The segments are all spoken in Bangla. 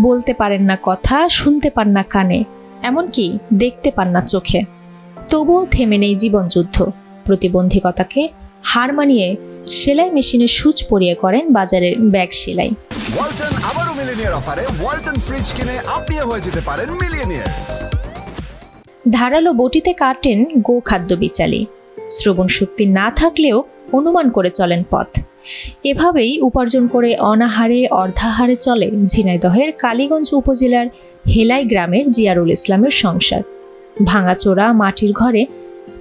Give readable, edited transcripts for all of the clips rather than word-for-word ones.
বলতে পারেন না কথা, শুনতে পান না কানে, এমনকি দেখতে পান না চোখে। তবুও থেমে নেই জীবনযুদ্ধ। প্রতিবন্ধকতাকে হার মানিয়ে সেলাই মেশিনে সূচ পরিয়ে করেন বাজারের ব্যাগ সেলাই। ওয়ালটন আবারও মিলিয়নিয়ার অফারে ওয়ালটন ফ্রিজ কিনে আপনিও হয়ে যেতে পারেন মিলিয়নিয়ার। ধারালো বটিতে কাটেন গো খাদ্য বিচালি। শ্রবণ শক্তি না থাকলেও অনুমান করে চলেন পথ। এভাবেই উপার্জন করে অনাহারে অর্ধাহারে চলে ঝিনাইদহের কালীগঞ্জ উপজেলার হেলাই গ্রামের জিয়ারুল ইসলামের সংসার। ভাঙাচোরা মাটির ঘরে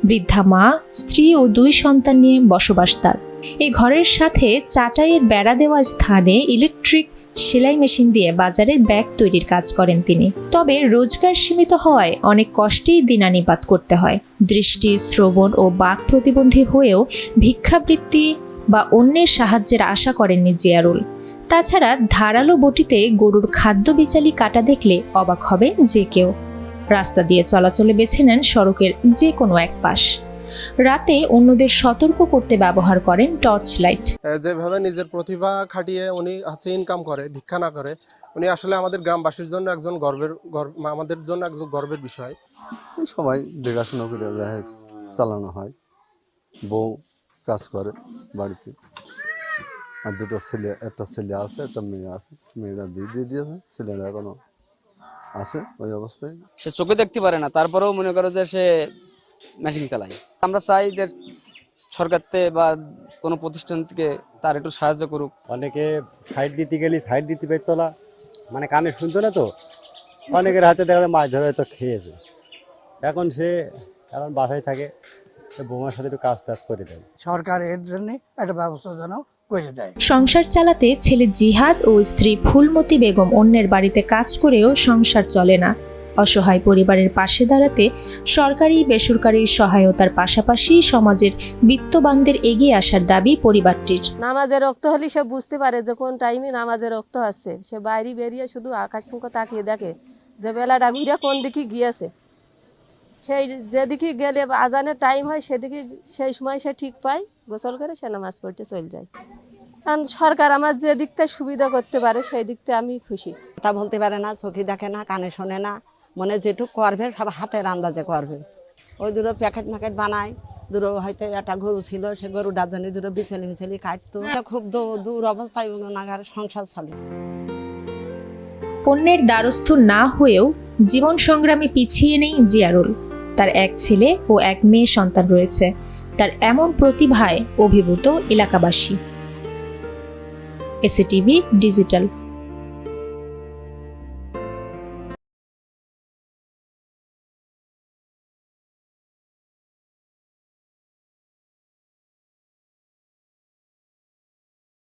বৃদ্ধা মা, স্ত্রী ও 2 সন্তান নিয়ে বসবাস তার। এই ঘরের সাথে চাটাইয়ের বেড়া দেওয়া স্থানে ইলেকট্রিক সেলাই মেশিন দিয়ে বাজারের ব্যাগ তৈরির কাজ করেন তিনি। তবে রোজগার সীমিত হওয়ায় অনেক কষ্টেই দিনানিপাত করতে হয়। দৃষ্টি, শ্রবণ ও বাক প্রতিবন্ধী হয়েও ভিক্ষাবৃত্তি বা অন্যের সাহায্যের আশা করেননি জিয়ারুল। তাছাড়া ধারালো বটিতে গরুর খাদ্য বিচালি কাটা দেখলে অবাক হবে যে কেউ। রাস্তা দিয়ে চলাচলে বেছে নেন সড়কের যে কোনো এক পাশ। রাতে অন্যদের সতর্ক করতে ব্যবহার করেন টর্চ লাইট। যেভাবে নিজের প্রতিভা খাটিয়ে উনি ইনকাম করে, ভিক্ষা না করে, উনি আসলে আমাদের গ্রামবাসীর জন্য একজন আমাদের জন্য একজন গর্বের বিষয়। সবাই দেখাশোনা করে চালানো হয়। বউ কাজ করে বাড়িতে, আর 2টো ছেলে, একটা ছেলে আছে, একটা মেয়ে আছে। মেয়েরা বিয়ে দিয়ে দিয়েছে, ছেলেরা এখনো আছে ওই অবস্থায়। সে চোখে দেখতে পারে না, তারপরেও মনে করে যে সে মেশিন চালায়। আমরা চাই যে সরকার থেকে বা কোনো প্রতিষ্ঠান থেকে তার একটু সাহায্য করুক। অনেকে সাইড দিতে গেলে সাইড দিতে পারতো না, মানে কানে শুনতো না, তো অনেকের হাতে দেখা যায় মাছ ধরে হয়তো খেয়েছে। এখন বাসায় থাকে, বৌমার সাথে একটু কাজ টাজ করে দেয়। সরকার এর জন্য একটা ব্যবস্থা যেন করে দেয়। সংসার চালাতে ছেলে জিহাদ ও স্ত্রী ফুলমতি বেগম অন্যের বাড়িতে কাজ করেও সংসার চলে না। অসহায় পরিবারের পাশে দাঁড়াতে সরকারি বেসরকারি সহায়তার পাশাপাশি সমাজের বিত্তবানদের এগিয়ে আসার দাবি পরিবারটির। নামাজের রক্ত হলে সে বুঝতে পারে যে কোন টাইমে নামাজের রক্ত আসছে। সে বাইরে বেরিয়ে শুধু আকাশ মুখ তাকিয়ে দেখে যে বেলাটা ঘুরে কোন দিকে গিয়েছে। সেই যেদিকে গেলে আজানের টাইম হয় সেদিকে সেই সময় সে ঠিক পায়, গোসল করে সে নামাজ পড়তে চলে যায়। কারণ সরকার আমার যে দিকটা সুবিধা করতে পারে সেই দিকটা আমি খুশি। কথা বলতে পারে না, চোখে দেখে না, কানে শোনে না, মনে যেটুকু করবে সব হাতের আন্দাজে করবে। ওই 2 প্যাকেট বানায়। 2 হয়তো একটা গরু ছিল, সে গরুটার জন্য 2 বিছালি কাটতো। খুব দূর অবস্থায় নাগার সংসার চলে। অন্যের দ্বারস্থ না হয়েও জীবন সংগ্রামে পিছিয়ে নেই জিয়ারুল। তার 1 ছেলে ও 1 মেয়ে সন্তান রয়েছে। তার এমন প্রতিভায় অভিভূত এলাকাবাসী। SATV digital.